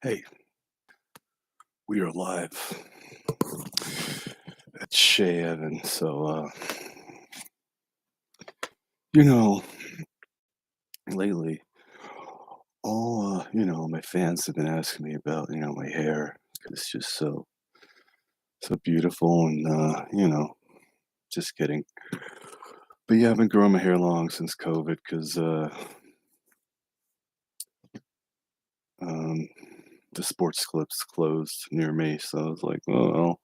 Hey, we are live at Shea Evan. You know, lately, my fans have been asking me about, my hair 'cause it's just so beautiful and just kidding. But yeah, I've been growing my hair long since COVID because um, the sports clips closed near me. So I was like, oh, well.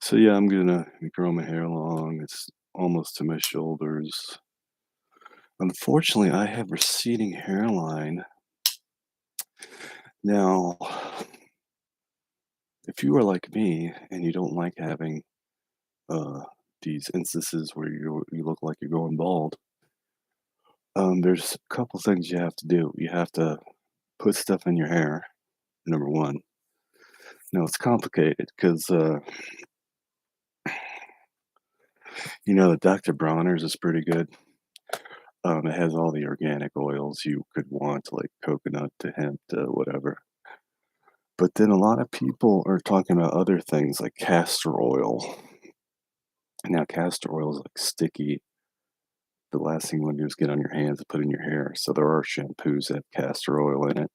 So yeah, I'm gonna grow my hair long. It's almost to my shoulders. Unfortunately, I have receding hairline. Now, if you are like me and you don't like having uh, these instances where you look like you're going bald, there's a couple things you have to do. You have to put stuff in your hair. Number one. No, it's complicated because the Dr. Bronner's is pretty good. It has all the organic oils you could want, like coconut to hemp to whatever. But then a lot of people are talking about other things like castor oil. Now, castor oil is like sticky. The last thing you want to do is get on your hands and put in your hair. So there are shampoos that have castor oil in it.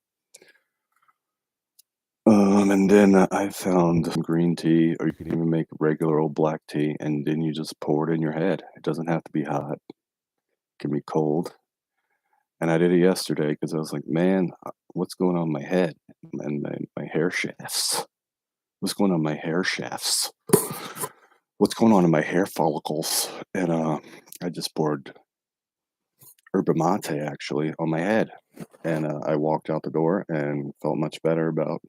And then I found some green tea, or you can even make regular old black tea, and then you just pour it in your head. It doesn't have to be hot. It can be cold. And I did it yesterday because I was like, man, what's going on in my head and my hair shafts? What's going on in my hair shafts? What's going on in my hair follicles? And I just poured yerba mate actually on my head. And I walked out the door and felt much better about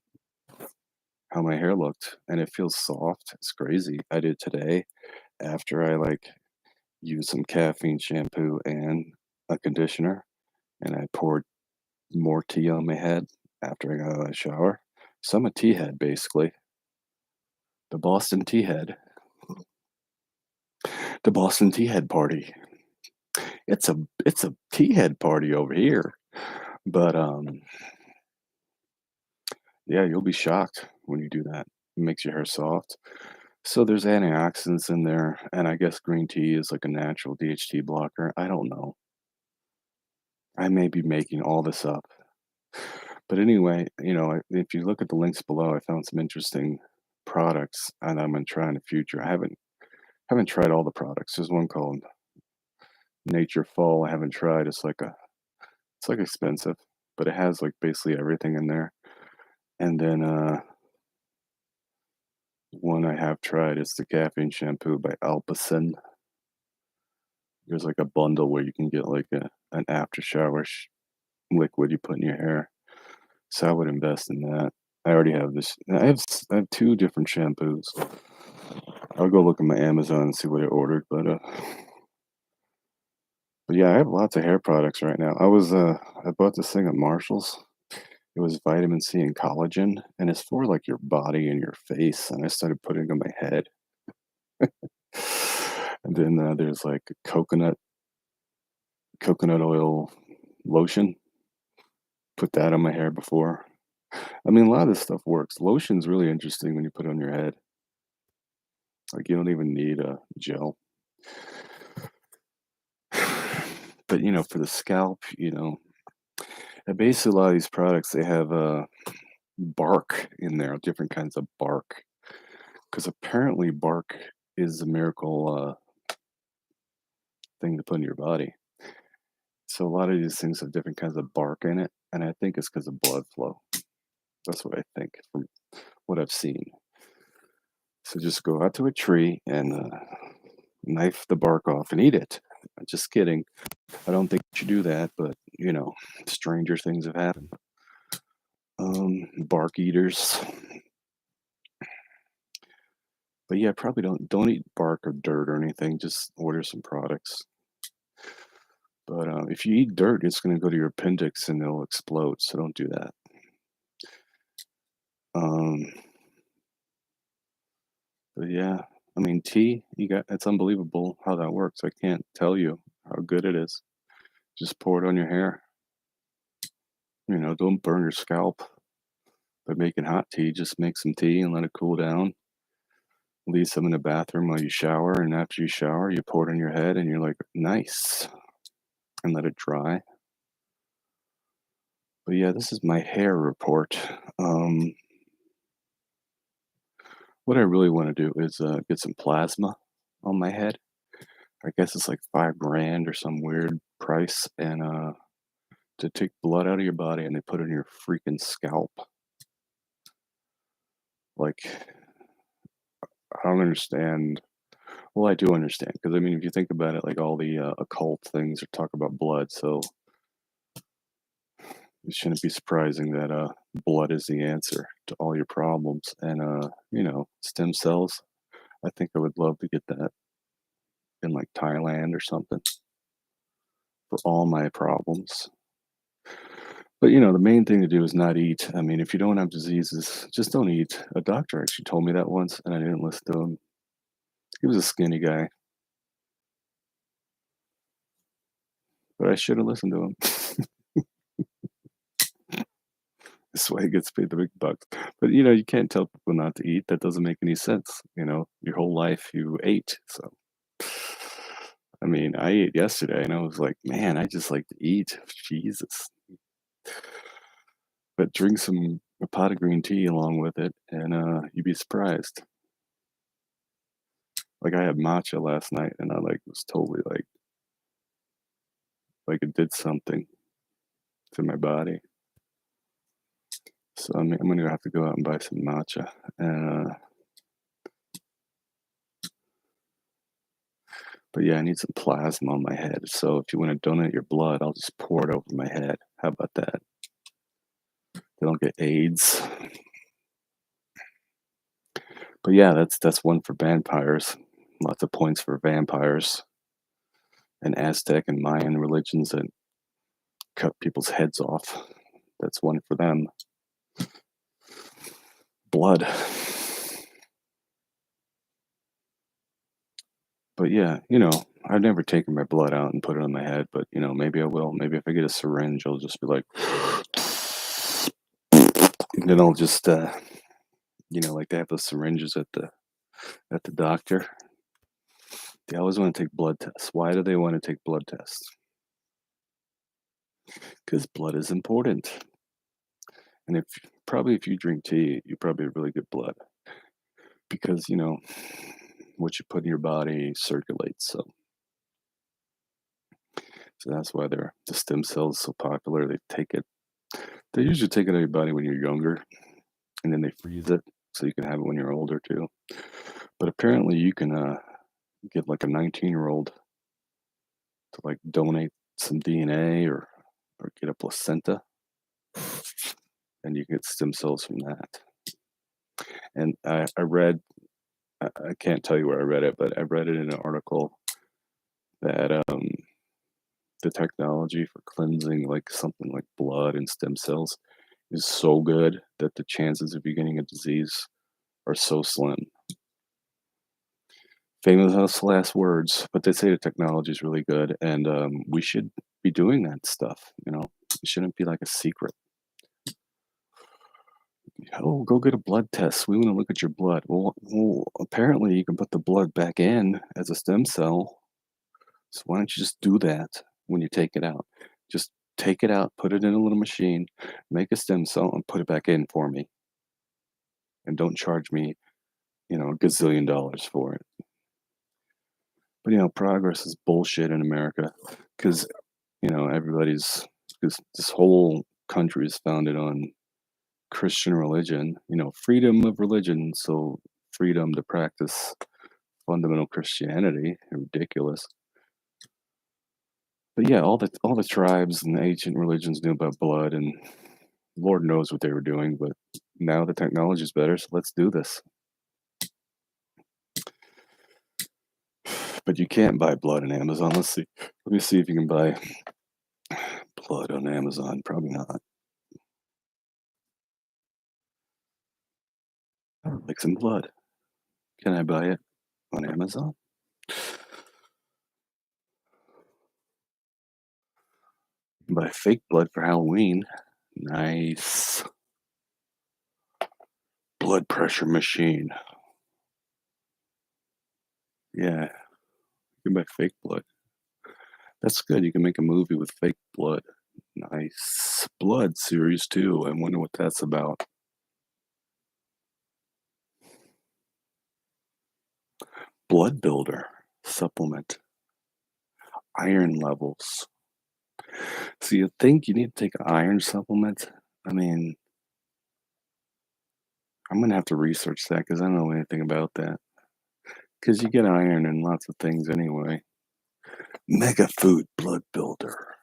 how my hair looked. And it feels soft. It's crazy. I did today after I used some caffeine shampoo and a conditioner. And I poured more tea on my head after I got out of the shower. So I'm a tea head basically. The Boston tea head. The Boston tea head party. It's a tea head party over here. But yeah, you'll be shocked when you do that. It makes your hair soft. So there's antioxidants in there, and I guess green tea is like a natural DHT blocker. I don't know. I may be making all this up. But anyway, if you look at the links below, I found some interesting products and I'm gonna try in the future. I haven't tried all the products. There's one called NaturFol I haven't tried. It's like expensive, but it has like basically everything in there. And then one I have tried is the caffeine shampoo by Alpacin. There's like a bundle where you can get like an after shower liquid you put in your hair. So I would invest in that. I already have this. I have two different shampoos. I'll go look at my Amazon and see what I ordered. But yeah, I have lots of hair products right now. I bought this thing at Marshall's. It was vitamin C and collagen, and it's for like your body and your face. And I started putting it on my head. And then there's like coconut oil lotion. Put that on my hair before. I mean, a lot of this stuff works. Lotion's really interesting when you put it on your head. Like you don't even need a gel. But for the scalp, and basically a lot of these products they have bark in there, different kinds of bark. Because apparently bark is a miracle thing to put in your body. So a lot of these things have different kinds of bark in it, and I think it's because of blood flow. That's what I think from what I've seen. So just go out to a tree and knife the bark off and eat it. Just kidding. I don't think you should do that, but stranger things have happened. Bark eaters. But yeah, probably don't eat bark or dirt or anything. Just order some products. But if you eat dirt, it's going to go to your appendix and it'll explode. So don't do that. Um, but yeah, I mean, tea, it's unbelievable how that works. I can't tell you how good it is. Just pour it on your hair. Don't burn your scalp. By making hot tea, just make some tea and let it cool down. Leave some in the bathroom while you shower, and after you shower, you pour it on your head, and you're like, "Nice," and let it dry. But yeah, this is my hair report. Um, what I really want to do is get some plasma on my head. I guess it's like 5 grand or some weird price, and to take blood out of your body and they put it in your freaking scalp. Like, I don't understand. Well, I do understand because I mean, if you think about it, like all the occult things are talk about blood, so it shouldn't be surprising that blood is the answer to all your problems. And stem cells. I think I would love to get that in like Thailand or something for all my problems. But the main thing to do is not eat. I mean, if you don't have diseases, just don't eat. A doctor actually told me that once, and I didn't listen to him. He was a skinny guy, but I should have listened to him. This way he gets paid the big bucks. But you can't tell people not to eat. That doesn't make any sense. Your whole life you ate. So I mean, I ate yesterday and I was like, man, I just like to eat. Jesus. But drink a pot of green tea along with it, and you'd be surprised. Like I had matcha last night, and I was totally like it did something to my body. So I'm gonna have to go out and buy some matcha. But yeah, I need some plasma on my head. So if you want to donate your blood, I'll just pour it over my head. How about that? They don't get AIDS. But yeah, that's one for vampires. Lots of points for vampires and Aztec and Mayan religions that cut people's heads off. That's one for them. Blood. But yeah, I've never taken my blood out and put it on my head, but maybe I will. Maybe if I get a syringe, I'll just be like, and then I'll just, like they have those syringes at the doctor. They always want to take blood tests. Why do they want to take blood tests? Because blood is important. And if you drink tea, you probably have really good blood because what you put in your body circulates. So that's why the stem cells so popular. They usually take it out of your body when you're younger, and then they freeze it so you can have it when you're older too. But apparently, you can get like a 19-year-old to like donate some DNA or get a placenta, and you can get stem cells from that. And I read, I can't tell you where I read it, but I read it in an article that the technology for cleansing like something like blood and stem cells is so good that the chances of you getting a disease are so slim. Famous last words, but they say the technology is really good, and we should be doing that stuff. It shouldn't be like a secret. Oh, go get a blood test. We want to look at your blood. Well, apparently you can put the blood back in as a stem cell. So why don't you just do that when you take it out? Just take it out, put it in a little machine, make a stem cell, and put it back in for me. And don't charge me, a gazillion dollars for it. But progress is bullshit in America because because this whole country is founded on Christian religion. Freedom of religion, so freedom to practice fundamental Christianity. Ridiculous. But yeah, all the tribes and the ancient religions knew about blood, and Lord knows what they were doing. But now the technology is better, so let's do this. But you can't buy blood on Amazon. Let's see. Let me see if you can buy blood on Amazon. Probably not. I would like some blood. Can I buy it on Amazon? Buy fake blood for Halloween. Nice. blood pressure machine. Yeah, you can buy fake blood. That's good. You can make a movie with fake blood. Nice. Blood series 2. I wonder what that's about. Blood builder supplement. Iron levels. So you think you need to take an iron supplement? I mean, I'm gonna have to research that because I don't know anything about that. Because you get iron in lots of things anyway. Mega food blood builder.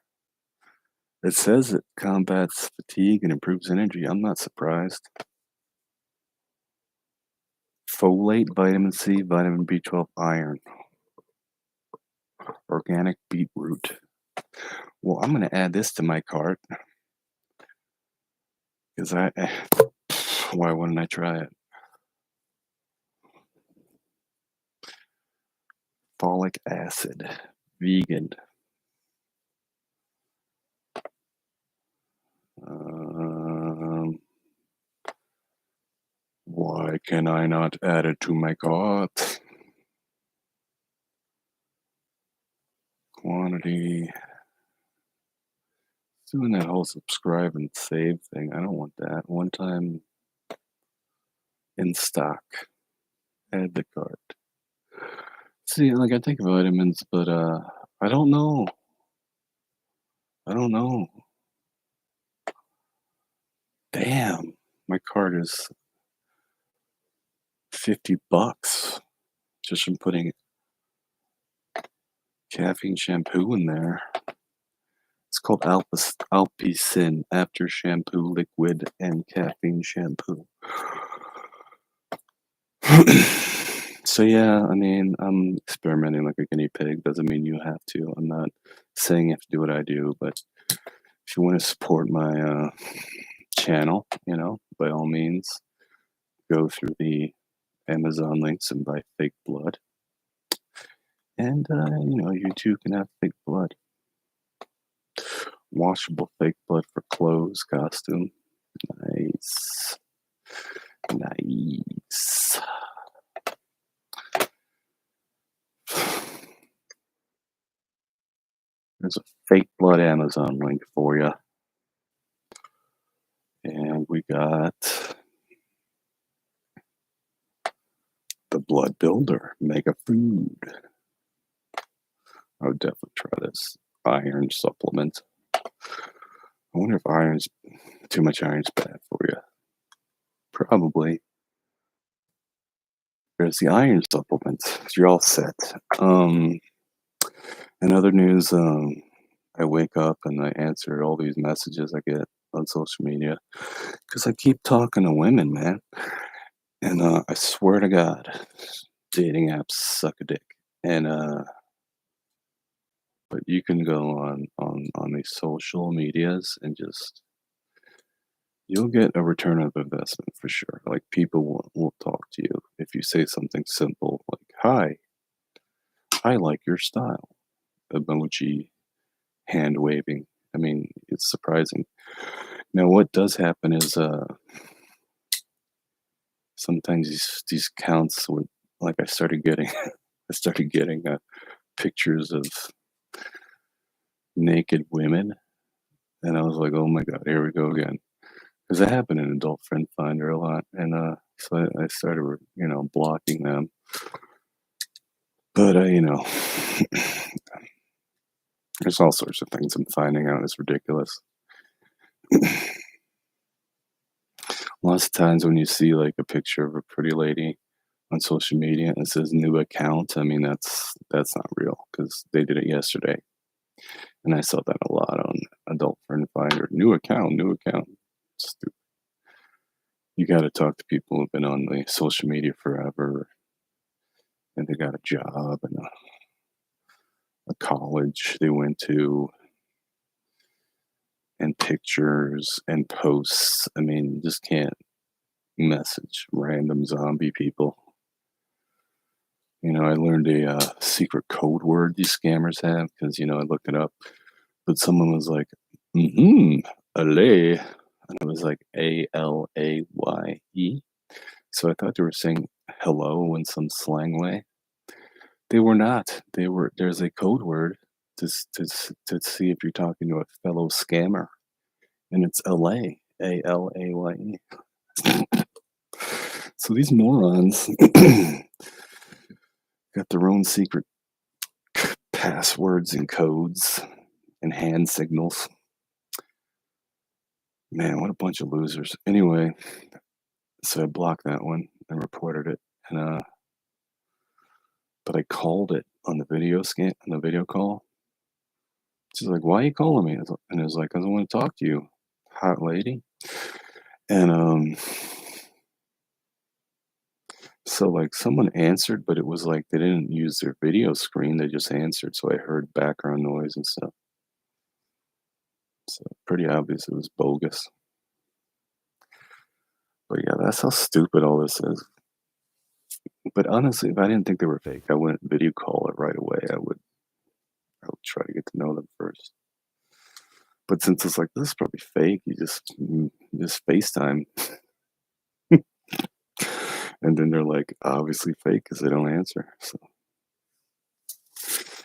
It says it combats fatigue and improves energy. I'm not surprised. Folate, vitamin C, vitamin B12, iron. Organic beetroot. Well, I'm going to add this to my cart because why wouldn't I try it? Folic acid, vegan. Why can I not add it to my cart? Quantity. Doing that whole subscribe and save thing. I don't want that. One time in stock. Add the cart. See, like I take vitamins, but I don't know. I don't know. Damn, my cart is $50 just from putting caffeine shampoo in there. It's called Alpecin After Shampoo Liquid and Caffeine Shampoo. So yeah, I mean, I'm experimenting like a guinea pig. Doesn't mean you have to. I'm not saying you have to do what I do, but if you want to support my channel, by all means, go through the Amazon links and buy fake blood. And you too can have fake blood. Washable fake blood for clothes, costume. Nice. Nice. There's a fake blood Amazon link for you. And we got the blood builder, mega food. I would definitely try this iron supplement. I wonder if too much iron's bad for you. Probably. There's the iron supplement. You're all set. In other news, I wake up and I answer all these messages I get on social media because I keep talking to women, man. And I swear to God, dating apps suck a dick. And but you can go on these social medias and just you'll get a return of investment for sure. Like people will talk to you if you say something simple like "Hi, I like your style." Emoji, hand waving. I mean, it's surprising. Now, what does happen is sometimes these counts would like I started getting pictures of naked women, and I was like, oh my god, here we go again. Because that happened in Adult Friend Finder a lot, and so I started blocking them. But there's all sorts of things I'm finding out is ridiculous. Lots of times when you see like a picture of a pretty lady on social media and it says new account, I mean that's not real because they did it yesterday, and I saw that a lot on Adult Friend Finder. New account, new account. Stupid. You got to talk to people who've been on the social media forever, and they got a job and a college they went to, and pictures and posts. I mean, you just can't message random zombie people. I learned a secret code word these scammers have because, I looked it up. But someone was like, alay. And it was like ALAYE. So I thought they were saying hello in some slang way. They were not. There's a code word to see if you're talking to a fellow scammer, and it's LA, ALAYE. So these morons got their own secret passwords and codes and hand signals. Man, what a bunch of losers. Anyway, so I blocked that one and reported it. And but I called it on the video call. She's like, "Why are you calling me?" And it was like, "'Cause I want to talk to you, hot lady." And so like someone answered, but it was like they didn't use their video screen; they just answered. So I heard background noise and stuff. So pretty obvious it was bogus. But yeah, that's how stupid all this is. But honestly, if I didn't think they were fake, I wouldn't video call it right away. I would try to get to know them first. But since it's like this is probably fake, you just FaceTime, and then they're like obviously fake because they don't answer. So,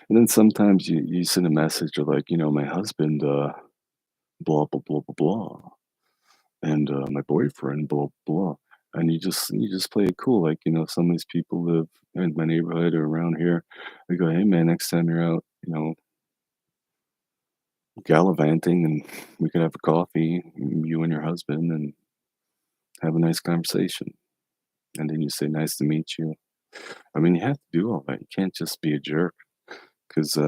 and then sometimes you send a message of like, my husband, blah blah blah blah blah, and my boyfriend, blah blah. And you just play it cool, like some of these people live in my neighborhood or around here. They go, hey man, next time you're out, gallivanting, and we could have a coffee, you and your husband, and have a nice conversation. And then you say, nice to meet you. I mean, you have to do all that. You can't just be a jerk because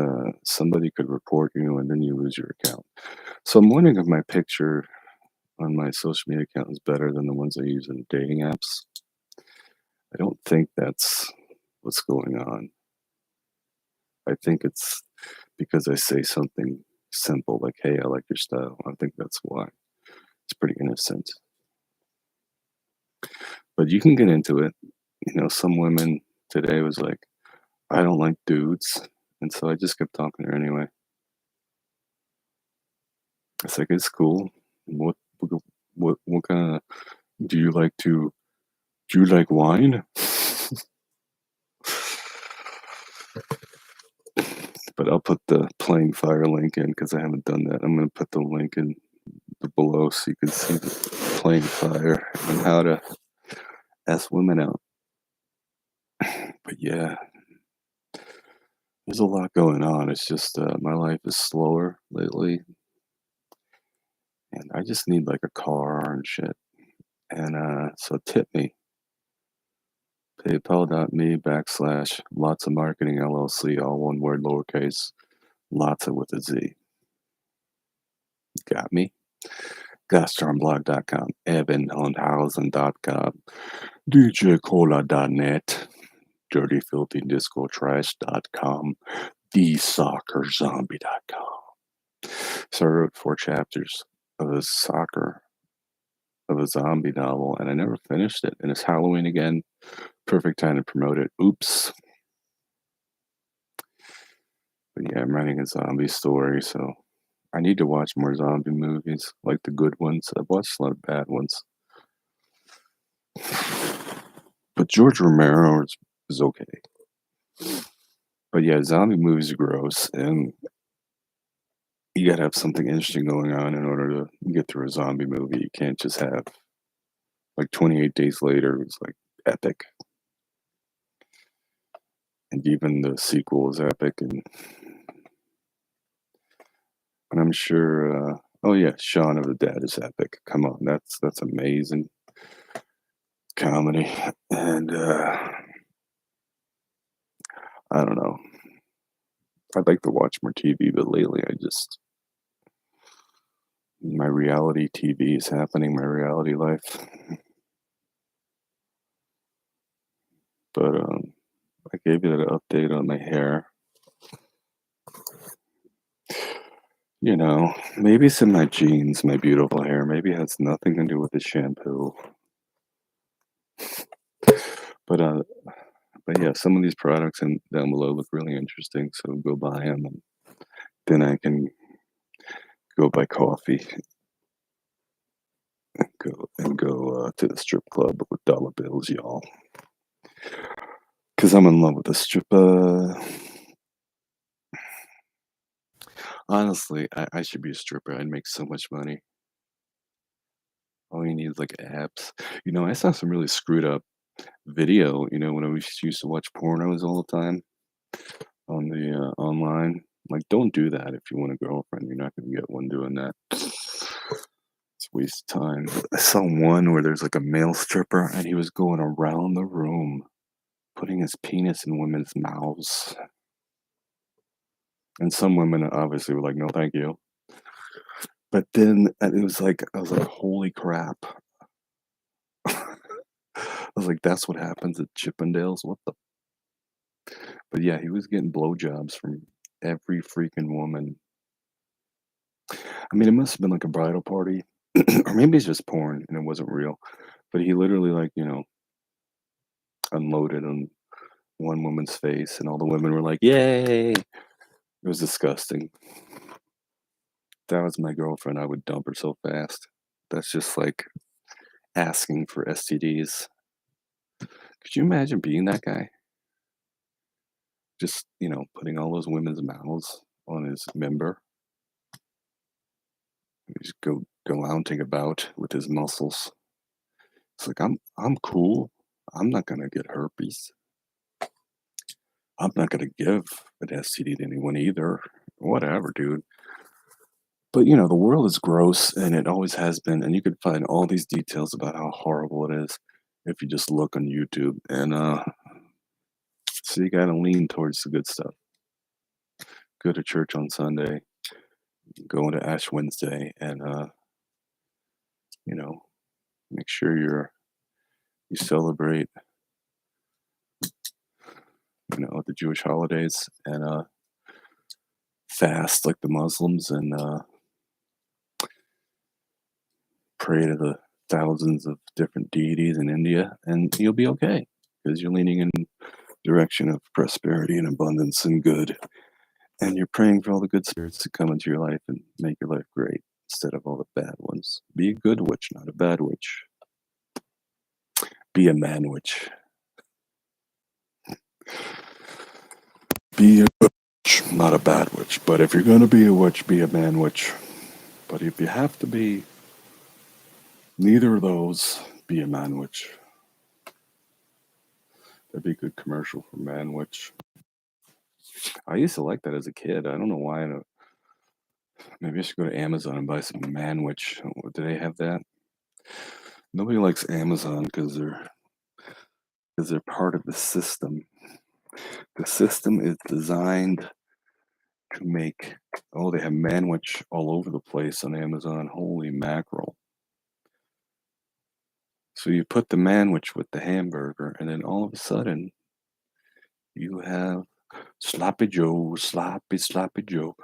somebody could report you and then you lose your account. So I'm wondering if my picture on my social media account is better than the ones I use in dating apps. I don't think that's what's going on. I think it's because I say something simple like, hey, I like your style. I think that's why. It's pretty innocent. But you can get into it. Some women today was like, I don't like dudes. And so I just kept talking to her anyway. It's like, it's cool. What kind of, do you like to, do you like wine? But I'll put the playing fire link in because I haven't done that. I'm going to put the link in below so you can see the playing fire and how to ask women out. But yeah, there's a lot going on. It's just my life is slower lately, and I just need like a car and shit. And so tip me. PayPal.me/lots of marketing LLC, all one word, lowercase, lots of with a Z. Got me? GoshDarnBlog.com, EvanHundhausen.com, DJCola.net, DirtyFilthyDiscoTrash.com, TheSoccerZombie.com. So I wrote 4 chapters of a zombie novel, and I never finished it. And it's Halloween again. Perfect time to promote it. Oops. But yeah, I'm writing a zombie story, so I need to watch more zombie movies, like the good ones. I've watched a lot of bad ones. But George Romero is okay. But yeah, zombie movies are gross, and you gotta have something interesting going on in order to get through a zombie movie. You can't just have like 28 Days Later. It's like epic, and even the sequel is epic. And I'm sure. Oh yeah, Shaun of the Dead is epic. Come on, that's amazing comedy. And I don't know. I'd like to watch more TV, but lately my reality TV is happening, my reality life. But I gave you an update on my hair. Maybe it's in my genes, my beautiful hair. Maybe it has nothing to do with the shampoo. But yeah, some of these products down below look really interesting, so go buy them, and then I can go buy coffee. Good go to the strip club with dollar bills, y'all. Because I'm in love with the stripper. Honestly, I should be a stripper. I'd make so much money. All you need is like abs. I saw some really screwed up video. When I used to watch pornos all the time on the online. Like, don't do that if you want a girlfriend. You're not gonna get one doing that. It's a waste of time. I saw one where there's like a male stripper and he was going around the room putting his penis in women's mouths. And some women obviously were like, no, thank you. But then it was like, I was like, holy crap. I was like, that's what happens at Chippendales? What the? But yeah, he was getting blowjobs from every freaking woman. I mean, it must have been like a bridal party, or maybe it's just porn and it wasn't real. But he literally, like, unloaded on one woman's face, and all the women were like, yay. It was disgusting. If that was my girlfriend, I would dump her so fast. That's just like asking for STDs. Could you imagine being that guy? Just, putting all those women's mouths on his member. Just go lounging about with his muscles. It's like, I'm cool. I'm not gonna get herpes. I'm not gonna give an STD to anyone either. Whatever, dude. But the world is gross, and it always has been. And you could find all these details about how horrible it is if you just look on YouTube. And so you gotta lean towards the good stuff. Go to church on Sunday, go into Ash Wednesday, and make sure you celebrate, the Jewish holidays, and fast like the Muslims, and pray to the thousands of different deities in India, and you'll be okay because you're leaning in direction of prosperity and abundance and good, and you're praying for all the good spirits to come into your life and make your life great instead of all the bad ones. Be a good witch, not a bad witch. Be a man witch. Be a good witch, not a bad witch. But if you're going to be a witch, be a man witch. But if you have to be neither of those, be a man witch. That'd be a good commercial for man witch. I used to like that as a kid. I don't know why. Maybe I should go to Amazon and buy some man witch. Do they have that? Nobody likes Amazon because they're part of the system. The system is designed to make. Oh, they have manwich all over the place on Amazon. Holy mackerel. So you put the manwich with the hamburger, and then all of a sudden, you have Sloppy Joe, Sloppy Joe.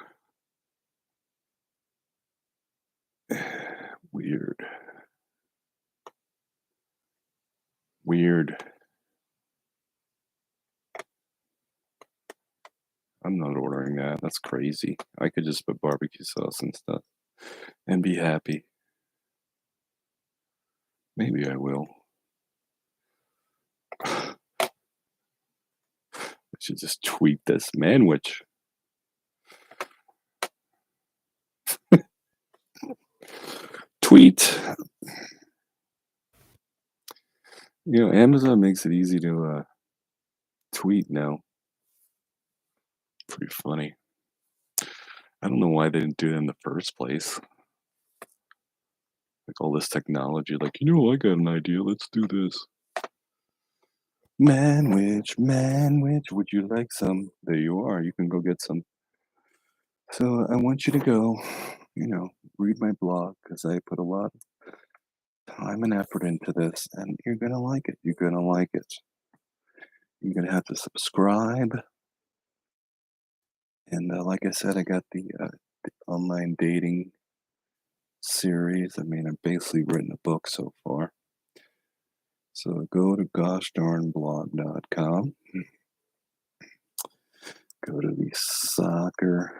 Weird. I'm not ordering that. That's crazy. I could just put barbecue sauce and stuff and be happy. Maybe I will. I should just tweet this manwich. Tweet. Amazon makes it easy to tweet now. Pretty funny. I don't know why they didn't do it in the first place. Like all this technology, like, I got an idea. Let's do this. Manwich, would you like some? There you are. You can go get some. So I want you to go, read my blog because I put a lot of time and effort into this, and you're going to like it. You're going to like it. You're going to have to subscribe. And like I said, I got the online dating series. I mean, I've basically written a book so far. So go to GoshDarnBlog.com. Go to the soccer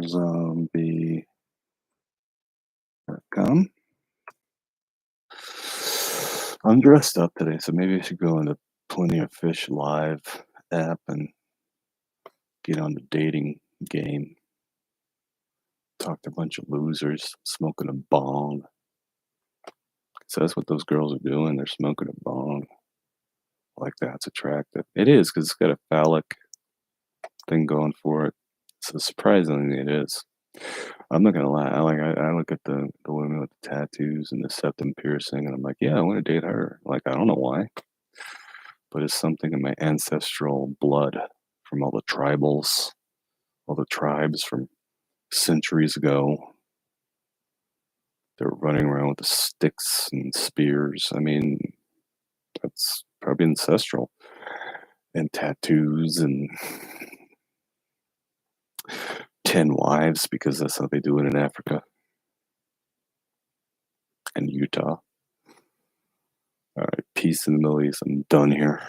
Zombie. Come. I'm dressed up today, so maybe I should go into Plenty of Fish Live app and get on the dating game. Talk to a bunch of losers smoking a bong. So that's what those girls are doing. They're smoking a bong. Like that's attractive. It is because it's got a phallic thing going for it. So surprisingly, it is. I'm not gonna lie. I look at the women with the tattoos and the septum piercing, and I'm like, yeah, I want to date her. Like I don't know why, but it's something in my ancestral blood from all the tribals, all the tribes from centuries ago. They're running around with the sticks and spears. I mean, that's probably ancestral. And tattoos and 10 wives because that's how they do it in Africa and Utah. All right, peace in the Middle East. I'm done here.